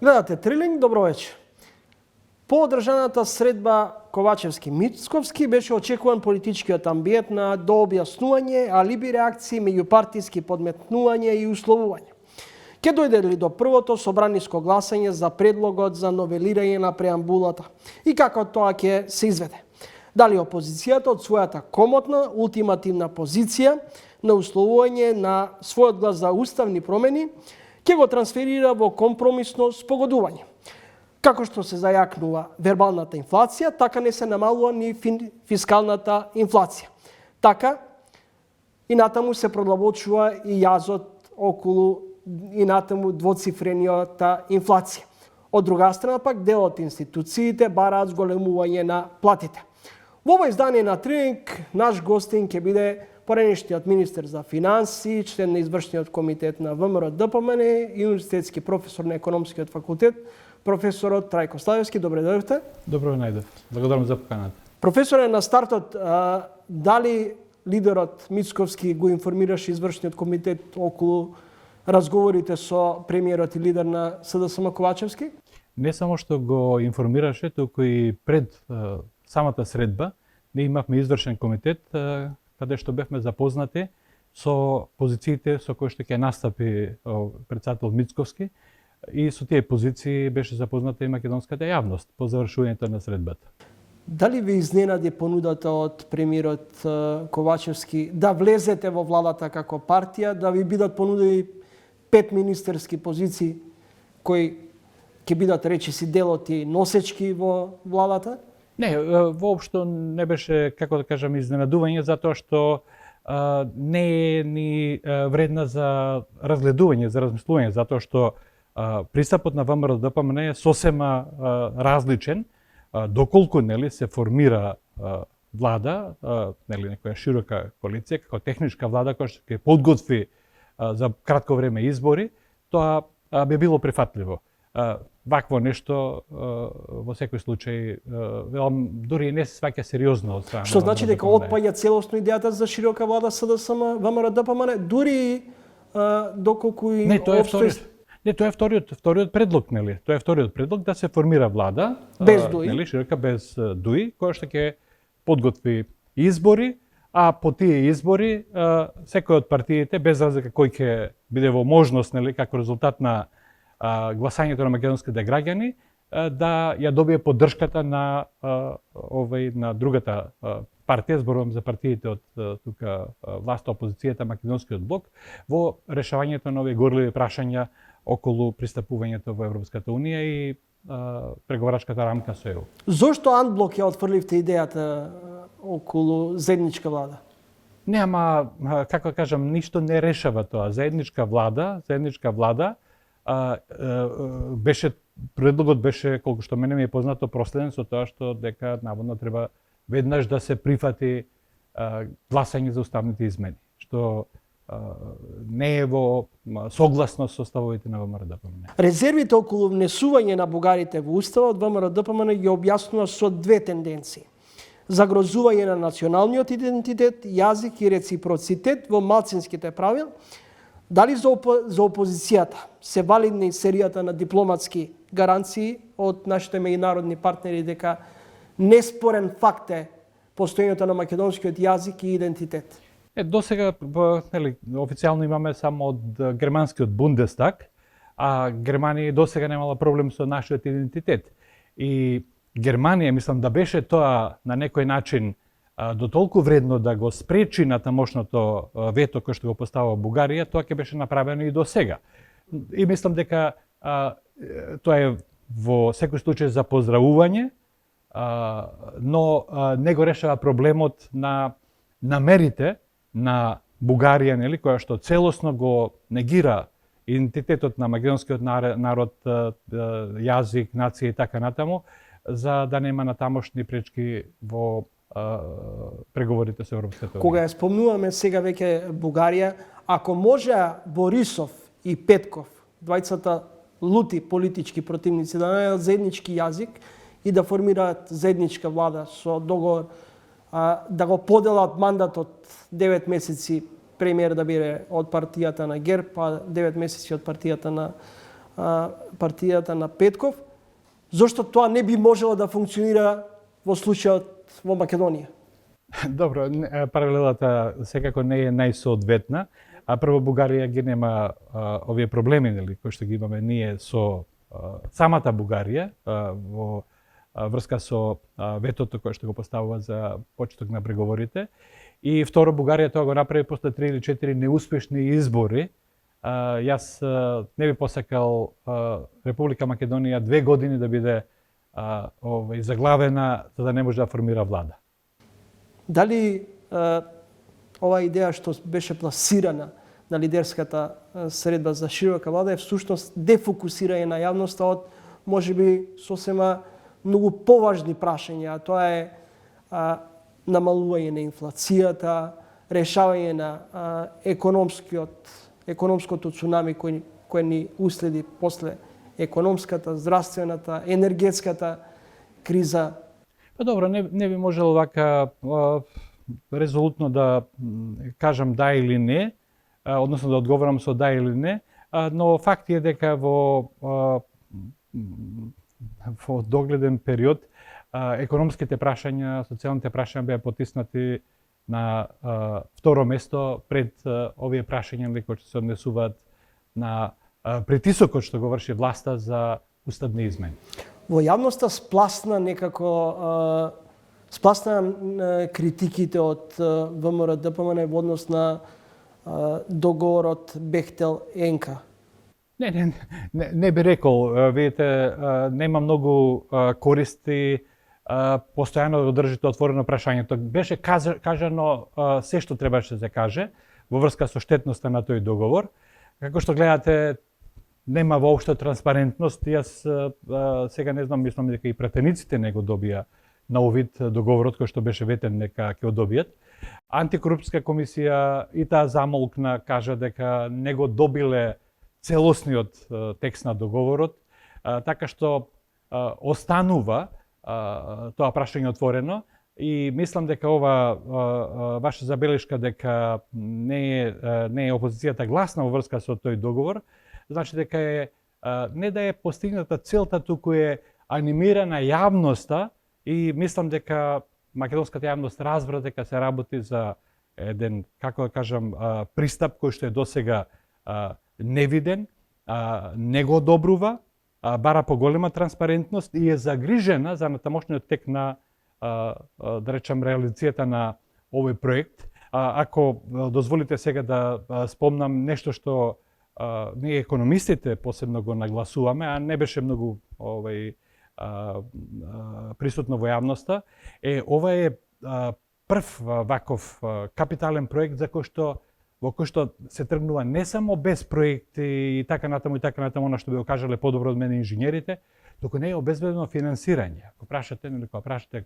Гледате Трилинг, добро вечер. По одржаната средба Ковачевски-Мицковски беше очекуван политичкиот амбиент на дообјаснување, алиби реакции, меѓупартиски подметнување и условување. Ке дојде ли до првото собраниско гласање за предлогот за новелирање на преамбулата и како тоа ќе се изведе? Дали опозицијата од својата комотна, ултимативна позиција на условување на својот глас за уставни промени ќе го трансферира во компромисно спогодување? Како што се зајакнува вербалната инфлација, така не се намалува ни фискалната инфлација. Така и натаму се продлабочува и јазот околу и натаму двоцифрениот инфлација. Од друга страна пак дел од институциите бараат зголемување на платите. Во ово издание на Трилинг наш гостин ќе биде поранешниот министер за финанси, член на извршниот комитет на ВМРО ДПМН и универзитетски професор на економскиот факултет, професорот Трајко Славевски. Добре дојдовте. Добро најдов. Благодарам за поканата. Професоре, на стартот, дали лидерот Мицковски го информираше извршниот комитет околу разговорите со премиерот и лидер на СДСМ Ковачевски? Не само што го информираше, туку и пред самата средба, ние имавме извршен комитет, каде што бевме запознати со позициите со кои што ќе настапи председател Мицковски, и со тие позиции беше запозната и македонската јавност по завршувањето на средбата. Дали ви изненади понудата од премиерот Ковачевски да влезете во владата како партија, да ви бидат понудени 5 министерски позиции кои ќе бидат речиси делот и носечки во владата? Не, воопшто не беше, како да кажам, изненадување, затоа што не е ни вредна за разгледување, за размислување, затоа што пристапот на ВМРО ДПМН е сосема различен, доколку се формира влада, некоја широка коалиција, како техничка влада која што ќе подготви за кратко време избори, тоа би било прифатливо. Вакво нешто во секој случај дури не се сваќа сериозно од страна. Што значи дека отпаѓа целосно идејата за широка влада СДСМ ВМРО ДПМН, дури доколку и Не, тоа е вториот предлог, нели? Тоа е вториот предлог да се формира влада без ДУИ, нели, широка без ДУИ, која што ќе подготви избори, а по тие избори секој од партиите без разлика кој ќе биде во можност, нели, како резултат на гласањето на македонските граѓани, да ја добие поддршката на на другата партија, зборувам за партиите од тука власта, опозицијата, македонскиот блок, во решавањето на овие горливи прашања околу пристапувањето во Европската унија и преговарачката рамка со ЕУ. Зошто анблок ја отфрливте идејата околу заедничка влада? Не, ама, како кажам, ништо не решава тоа. Заедничка влада беше, предлогот беше, колку што мене ми е познато, проследен со тоа што дека наводно треба веднаш да се прифати гласање за уставните измени, што не е во согласно со ставовите на ВМРО ДПМН. Резервите околу внесување на бугарите во уставот ВМРО ДПМН ги објаснува со две тенденции: загрозување на националниот идентитет, јазик и реципроцитет во малцинските правила. Дали за опозицијата се валидни серијата на дипломатски гаранции од нашите меѓународни партнери дека неспорен факт е постоењето на македонскиот јазик и идентитет? Досега, нели, официјално имаме само од германскиот Бундестаг, а Германија досега немала проблем со нашиот идентитет. И Германија, мислам да беше тоа на некој начин до толку вредно да го спречи на тамошното вето кој што го поставува Бугарија, тоа ќе беше направено и до сега. И мислам дека тоа е во секој случај за поздравување, но не го решава проблемот на намерите на Бугарија, нели, која што целосно го негира идентитетот на македонскиот народ, јазик, нација и така натаму, за да нема натамошни пречки во преговорите со Европската унија. Кога ја спомнуваме сега веќе Бугарија, ако може Борисов и Петков, двајцата лути политички противници, да најдат заеднички јазик и да формираат заедничка влада со договор, да го поделат мандатот 9 месеци премиер да биде од партијата на ГЕРБ, а 9 месеци од партијата на партијата на Петков, зошто тоа не би можело да функционира во случајот во Македонија? Добро, паралелата секако не е најсоодветна, а прво Бугарија ги нема овие проблеми, нели, кои што ги имаме ние со самата Бугарија во врска со ветото кое што го поставува за почеток на преговорите. И второ, Бугарија тоа го направи после 3 или 4 неуспешни избори. Јас не би посакал Република Македонија 2 години да биде заглавена за да не може да формира влада. Дали оваа идеја што беше пласирана на лидерската средба за широка влада е всушност дефокусирање на јавноста од можеби сосема многу поважни прашања, а тоа е намалување на инфлацијата, решавање на економското цунами кој ни уследи после економската, здравствената, енергетската криза. Па добро, не би можел вака резолутно да кажам да или не, односно да одговорам со да или не, но факт е дека во догледен период економските прашања, социјалните прашања беа потиснати на второ место пред овие прашања кои се однесуваат на притисокот што го врши власта за уставни измени. Во јавноста спласна критиките од ВМРО-ДПМН во однос на договорот Бехтел-Енка. Не би рекол, видите, нема многу користи постојано да одржите отворено прашањето. Беше кажано се што требаше да се каже во врска со штетноста на тој договор. Како што гледате, нема воопшто транспарентност. Јас сега не знам, мислам дека и пратениците не го добија на овид договорот кој што беше ветен дека ќе го добијат. Антикорупска комисија и таа замолкна, кажа дека не го добиле целосниот текст на договорот, така што останува тоа прашање отворено и мислам дека ова ваша забелешка дека не е опозицијата гласна во врска со тој договор, значи дека е не да е постигната целта, туку е анимирана јавноста и мислам дека македонската јавност разбра дека се работи за еден, како да кажам, пристап кој што е досега невиден, не го одобрува, бара поголема транспарентност и е загрижена за натамошниот тек на, да речем, реализацијата на овој проект. Ако дозволите сега да спомнам нешто што ние економистите посебно го нагласуваме, а не беше многу присутно во јавноста, ова е прв ваков капитален проект за во кој што се тргнува не само без проекти и така натаму, она што би го кажале подобро од мене инженерите, туку не е обезбедено финансирање. Ако прашате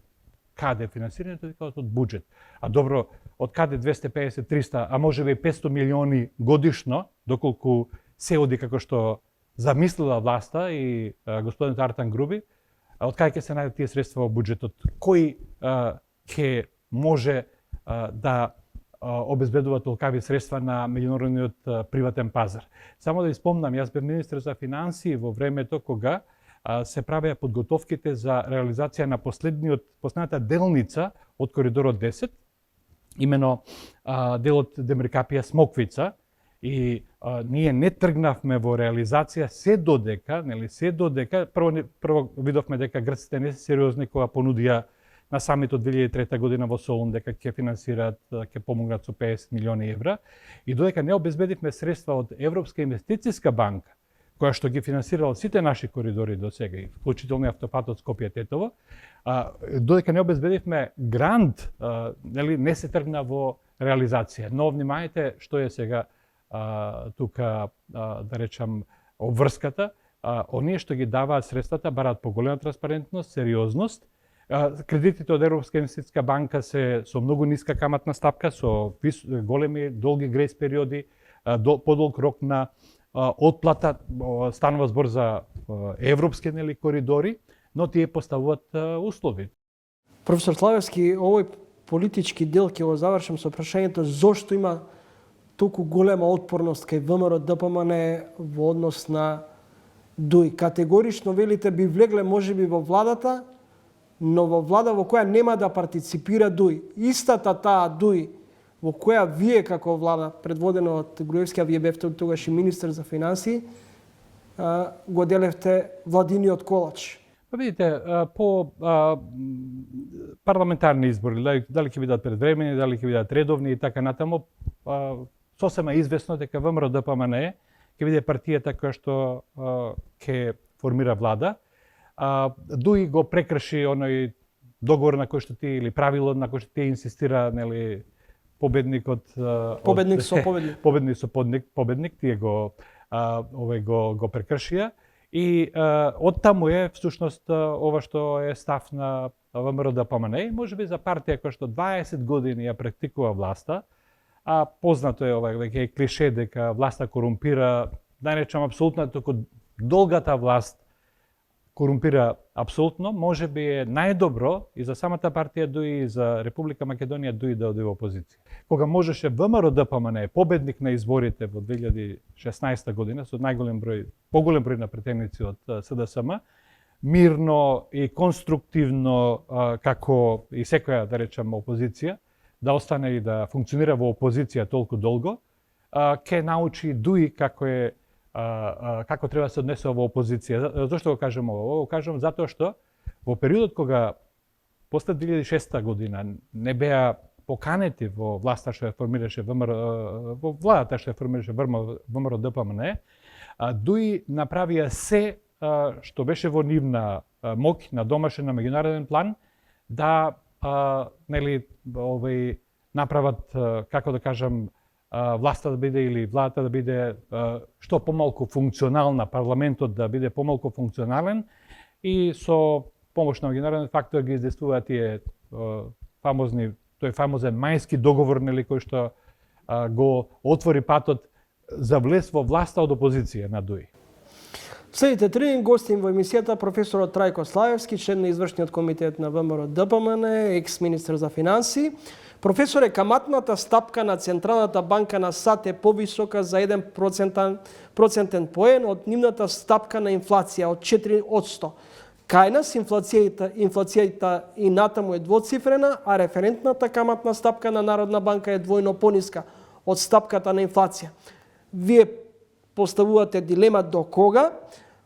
каде е финансирањето, викаат од буџет. А добро, од каде 250, 300, а можеби 500 милиони годишно, доколку се оди како што замислила власта и господин Артан Груби, од каде ќе се најдат тие средства во буџетот? Кој ќе може да обезбедува толкави средства на меѓународниот приватен пазар? Само да ви спомнам, јас бев министер за финансии во времето кога се правеа подготовките за реализација на последната делница од коридорот 10, имено делот Демиркапија Смоквица, и ние не тргнавме во реализација се додека прво видовме дека грците не се сериозни кога понудија на самитот 2003 година во Солун дека ќе финансираат, ќе помогнат со 50 милиони евра, и додека не обезбедивме средства од Европска инвестициска банка, која што ги финансирала сите наши коридори до сега, вклучително и автопатот Скопје-Тетово, додека не обезбедивме грант, не се тргна во реализација. Но внимајте што е сега тука, да речам, обврската. Оние што ги даваат средствата бараат поголема транспарентност, сериозност. Кредитите од Европска инвестициска банка се со многу ниска каматна стапка, со големи, долги грейс периоди, подолг рок на отплата, станува збор за европски коридори, но тие поставуваат услови. Професор Славевски, овој политички дел ќе го завршам со прашањето зошто има толку голема отпорност кај ВМРО ДПМН во однос на Дуј категорично велите би влегле можеби во владата, но во влада во која нема да партиципира Дуј. Истата таа Дуј во која вие како влада, предводена од Груевски, а вие бевте тогаш и министер за финансии, го делевте владиниот колач. Па видите, по парламентарни избори, дали ќе бидат предвремени, дали ќе бидат редовни и така натаму, сосема известно дека ВМРО-ДПМН ќе биде партијата која што ќе формира влада. Дуи го прекрши оној договор на кој што ти или правило на кој што ти инсистира, нели, победникот Победник со победник. Победник со победник, тие го го прекршија. И од таму е всушност ова што е став на ВМРО-ДПМН, можеби за партија која што 20 години ја практикува власта, а познато е ова дека е клише дека власта корумпира, да речам апсолутно, току долгата власт корумпира апсолутно, можеби е најдобро и за самата партија Дуи и за Република Македонија Дуи да оди во опозиција. Кога можеше ВМРО-ДПМН победник на изборите во 2016 година со најголем број, поголем број на претеници од СДСМ, мирно и конструктивно како и секоја, да речам, опозиција, да остане и да функционира во опозиција толку долго, ќе научи Дуи како треба да се однесува во опозиција. Зошто го кажам ово? Го кажам затоа што во периодот кога после 2006 година не беа поканети во власта што ја формираше во владата што ја формираше ВМРО-ДПМН, Дуи направија се што беше во нивна моќ на домашен, на меѓународен план, да нели направат, како да кажам, власта да биде или владата да биде што помалку функционална, парламентот да биде помалку функционален и со помош на меѓународен фактор ги издействуваат тие тој фамозен мајски договор, нели, кој што го отвори патот за влез во власта од опозиција на Дуи. Следите три гости во емисијата професорот Трајко Слаевски, член на извршниот комитет на ВМРО-ДПМН, екс-министер за финансии. Професоре, каматната стапка на Централната банка на САД е повисока за 1% поен од нивната стапка на инфлација од 4%. Кај нас инфлацијата и натаму е двоцифрена, а референтната каматна стапка на Народна банка е двојно пониска од стапката на инфлација. Вие поставувате дилема до кога.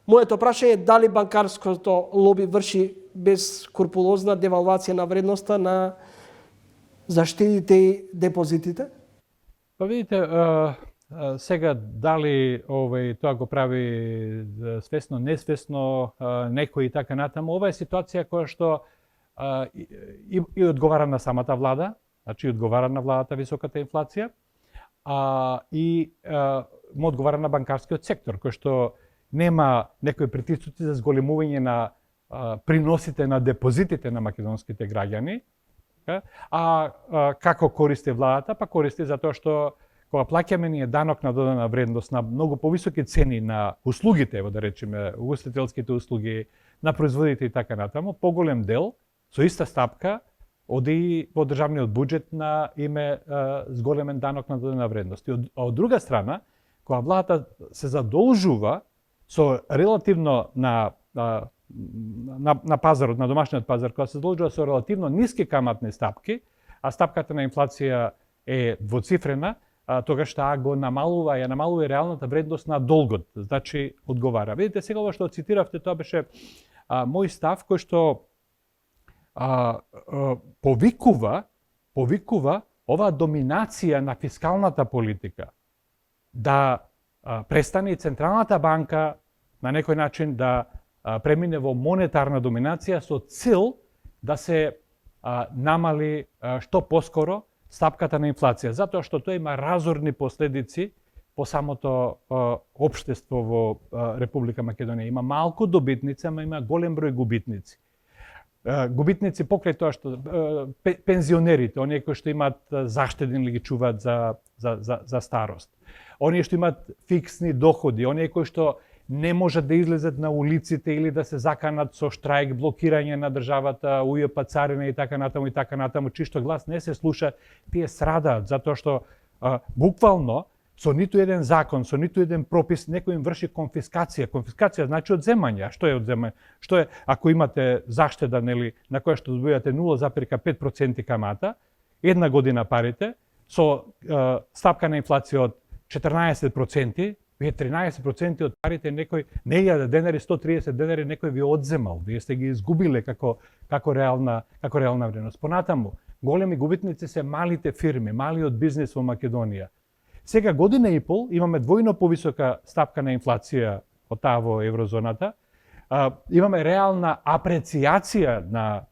Моето прашање е дали банкарското лоби врши безкрупулозна девалвација на вредноста на заштедите и депозитите? Па видите, сега дали тоа го прави свесно, несвесно некој и така натаму, ова е ситуација која што и одговара на самата влада, значи одговара на владата високата инфлација, и му одговара на банкарскиот сектор, кој што нема некои притисоци за зголемување на приносите на депозитите на македонските граѓани. Како користи владата? Па користи затоа што кога плаќаме ние данок на додана вредност на многу повисоки цени на услугите, да речеме, угостителските услуги, на производите и така натаму, поголем дел со иста стапка оди во државниот буџет на име зголемен данок на додана вредност. А од друга страна, кога владата се задолжува со релативно на пазарот, на домашниот пазар, кога се задолжува со релативно ниски каматни стапки, а стапката на инфлација е двоцифрена, тогаш таа го намалува и реалната вредност на долгот, значи одговара. Видите, сега ова што цитиравте, тоа беше мој став кој што повикува оваа доминација на фискалната политика да престане и Централната банка на некој начин да премине во монетарна доминација со цел да се намали што поскоро стапката на инфлација, затоа што тоа има разорни последици по самото општество во Република Македонија. Има малку добитници, ама има голем број губитници. Губитници покрај тоа што пензионерите, оние кои што имаат заштеден или ги чуваат за старост. Оние што имаат фиксни доходи, оние кои што не можат да излезат на улиците или да се заканат со штрајк, блокирање на државата, ујапа царина и така натаму, чишто глас не се слуша, тие страдаат, затоа што буквално со ниту еден закон, со ниту еден пропис, некој им врши конфискација. Конфискација значи одземање. А што е одземање? Што е ако имате заштеда, нели, на која што добивате 0,5% камата, една година парите, со стапка на инфлација од 14%, вие 13% од парите некој, не 1000 денари, 130 денари некој ви одземал. Вие сте ги изгубиле како реална вредност. Понатаму, големи губитници се малите фирми, малиот бизнис во Македонија. Сега година и пол имаме двојно повисока стапка на инфлација од таа во еврозоната. Имаме реална апрецијација на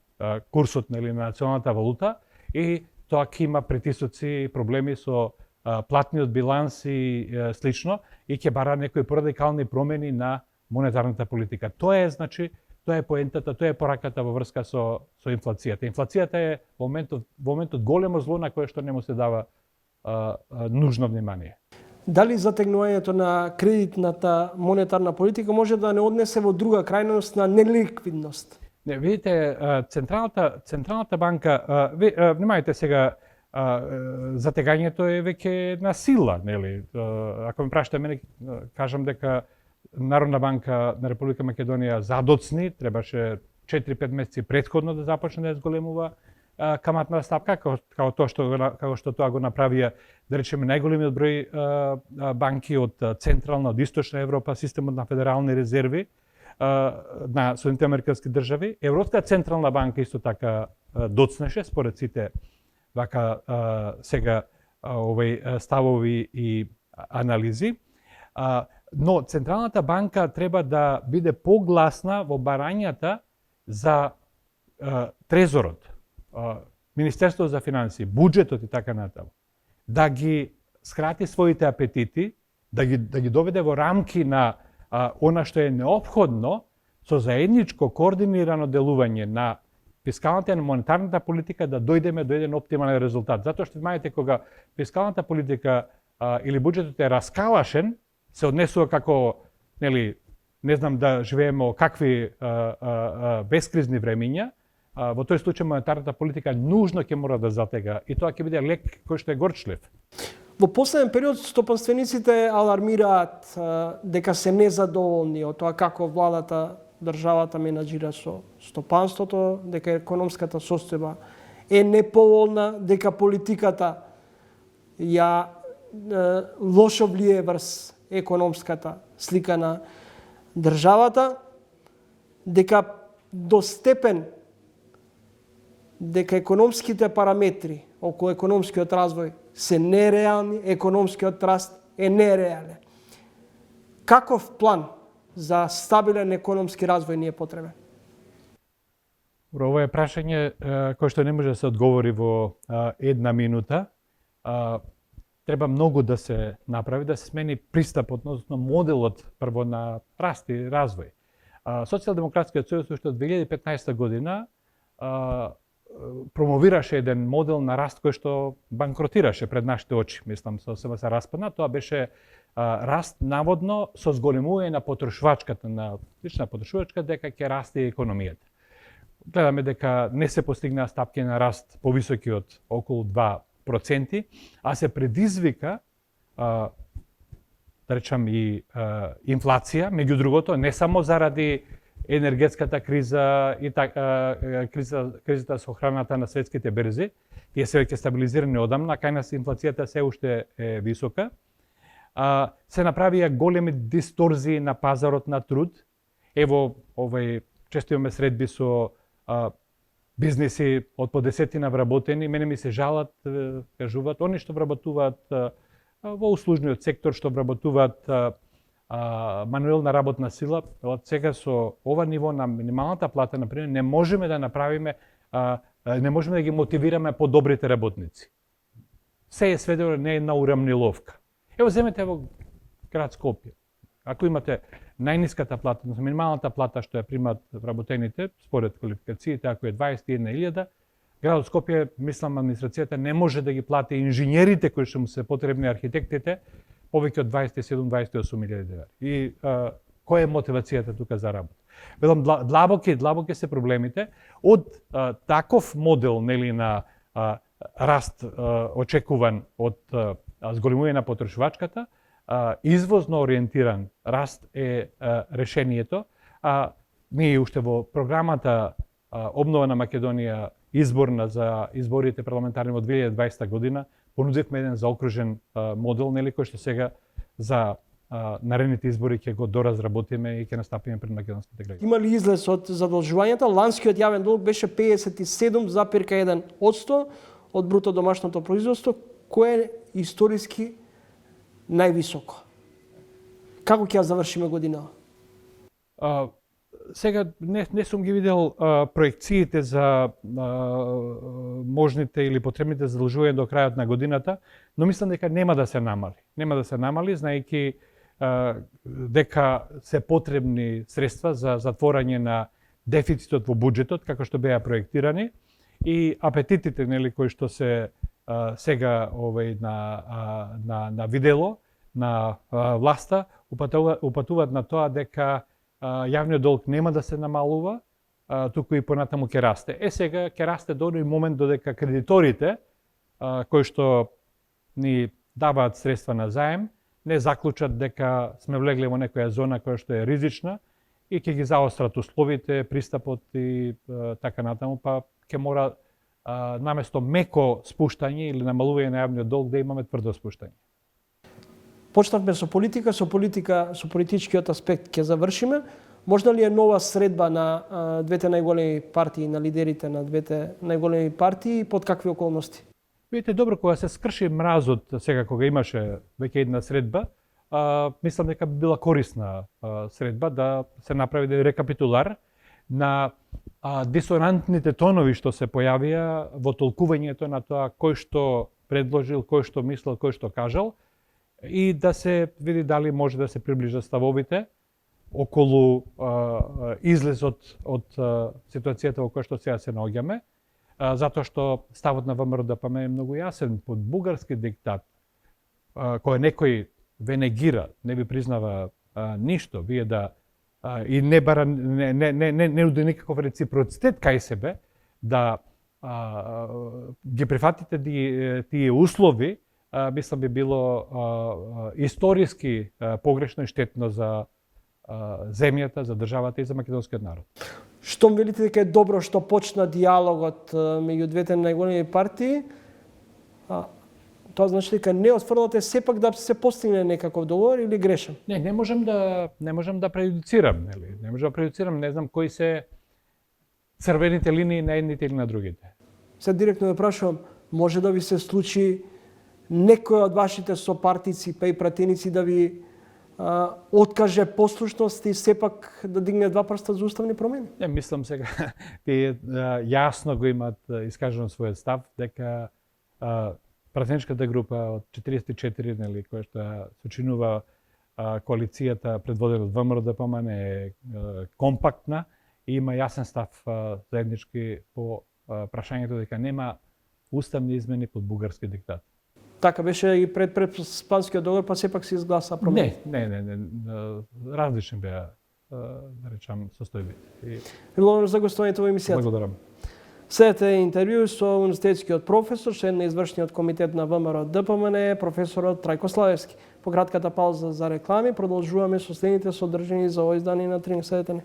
курсот, нели, на националната валута и тоа ќе има притисоци и проблеми со платниот биланс и слично и ќе бара некои порадикални промени на монетарната политика. Тоа е, значи, тоа е поентата, тоа е пораката во врска со инфлацијата. Инфлацијата е во моментот големо зло на кое што не му се дава нужно внимание. Дали затегнувањето на кредитната монетарна политика може да не однесе во друга крајност на неликвидност? Не, видите, Централната банка, внимајте сега, затегањето е веќе на сила, нели? Ако ме прашате мене, кажам дека Народна банка на Република Македонија задоцни, требаше 4-5 месеци претходно да започне да зголемува каматна стапка, како што тоа го направија, да речеме, најголемиот број банки од Централна, од Источна Европа, системот на федерални резерви на Соединетите американски држави. Европска Централна банка исто така доцнеше, според сите вака сега ставови и анализи. Но Централната банка треба да биде погласна во барањата за трезорот, Министерството за финансии, буџетот и така натаму, да ги скрати своите апетити, да ги доведе во рамки на она што е неопходно со заедничко координирано делување на фискалната и монетарната политика да дојдеме до еден оптимален резултат. Затоа што знаете, кога фискалната политика или буџетот е раскалашен, се однесува како, нели, не знам да живееме какви бескризни времиња, во тој случај монетарната политика нужно ќе мора да затега и тоа ќе биде лек кој што е горчлив. Во последен период стопанствениците алармираат дека се незадоволни од тоа како владата, државата менаџира со стопанството, дека економската состојба е неповолна, дека политиката ја лошо влие врз економската слика на државата, дека до степен дека економските параметри околу економскиот развој се нереални, економскиот раст е нереален. Каков план за стабилен економски развој ни е потребен? Ова е прашање кој што не може да се одговори во една минута. Треба многу да се направи, да се смени пристап, односно моделот прво на раст и развој. Социјалдемократскиот сојуз уште од 2015 година промовираше еден модел на раст кој што банкротираше пред нашите очи, мислам, сосема се распадна. Тоа беше раст наводно со зголемување на потрошувачката, на лична потрошувачка, дека ќе расте економијата. Гледаме дека не се постигнаа стапки на раст повисоки од околу 2%, а се предизвика, да речам, и инфлација, меѓу другото, не само заради енергетската криза и кризата со храната на светските берзи, тие се веќе стабилизирани одамна, кај нас инфлацијата се уште е висока. Се направија големи дисторзии на пазарот на труд. Ево, често имаме средби со бизнеси од по десетина вработени, мене ми се жалат, кажуваат, они што вработуваат во услужниот сектор, што вработуваат мануелна работна сила, од сега со ова ниво на минималната плата, например, не можеме да направиме, не можеме да ги мотивираме подобрите работници. Се е сведено не една урамниловка. Ево, земете во град Скопје. Ако имате најниската плата, минималната плата што ја примат вработените, според квалификациите, ако е 21.000, градот Скопје, мислам, администрацијата не може да ги плати инженерите кои што му се потребни, архитектите, повеќе од 27-28.000 денари. И која е мотивацијата тука за работа? Велам, длабоки се проблемите. Од таков модел, нели, на раст очекуван од зголемување на потрошувачката, извозно ориентиран раст е решението. Ние уште во програмата Обнова на Македонија изборна за изборите парламентарни во 2020 година понудивме еден заокружен модел, нели, кој што сега за наредните избори ќе го доразработиме и ќе настапиме пред македонските граѓани. Има ли излез од задолжувањата? Ланскиот јавен долг беше 57,1% од бруто домашното производство, кое е историски највисоко. Како ќе ја завршиме годинава? Сега не сум ги видел проекциите за можните или потребните задолжувања до крајот на годината, но мислам дека нема да се намали. Нема да се намали, знаејќи дека се потребни средства за затворање на дефицитот во буџетот, како што беа проектирани, и апетитите, нели, кои што се сега на видело на власта упатуваат на тоа дека јавниот долг нема да се намалува, туку и понатаму ќе расте. Сега ќе расте до оној момент додека кредиторите кои што ни даваат средства на заем не заклучат дека сме влегле во некоја зона која што е ризична и ќе ги заострат условите, пристапот и така натаму, па ќе мора наместо меко спуштање или намалување на јавниот долг да имаме тврдо спуштање. Почнавме со политика, со политичкиот аспект ќе завршиме. Можна ли е нова средба на двете најголеми партии, на лидерите на двете најголеми партии и под какви околности? Видите, добро, кога се скрши мразот, сега кога имаше веќе една средба, мислам дека би била корисна средба да се направи да рекапитулар на дисонантните тонови што се појавија во толкувањето на тоа кој што предложил, кој што мислел, кој што кажал, и да се види дали може да се приближат ставовите околу излезот од ситуацијата во која што сега се наоѓаме, затоа што ставот на ВМРО-ДПМ е многу јасен. Под бугарски диктат, кој некој ве негира, не ви признава ништо, вие да и не бара не нуди никаков реципроцитет кај себе, да ги прифатите тие услови, мислам би било историски погрешно и штетно за земјата, за државата и за македонскиот народ. Штом велите дека е добро што почна диалогот меѓу двете најголеми партии, тоа значи дека не отфрлате сепак да се постигне некаков договор или грешам? Не можам да прејудицирам, нели? Не можам да прејудицирам, не знам кои се црвените линии на едните или на другите. Се директно да прашувам, може да ви се случи некој од вашите сопартици па и пратеници да ви откаже послушност и сепак да дигне два прста за уставни промени? Не, мислам сега, тие јасно го имаат искажано својот став, дека пратеничката група од 44, нели, која што сочинува коалицијата предводена од ВМРО-ДПМ е компактна и има јасен став заеднички по прашањето дека нема уставни измени под бугарски диктат. Така беше и пред Спанскиот договор, па сепак се изгласа промени. Не. Различни беа, да речам, состојбите. Благодарам за гостувањето во емисијата. Благодарам. Следете интервју со универзитетскиот професор, член на извршниот комитет на ВМРО-ДПМН, професорот Трајко Славевски. По кратката пауза за реклами продолжуваме со следните содржини за овој издание на 13.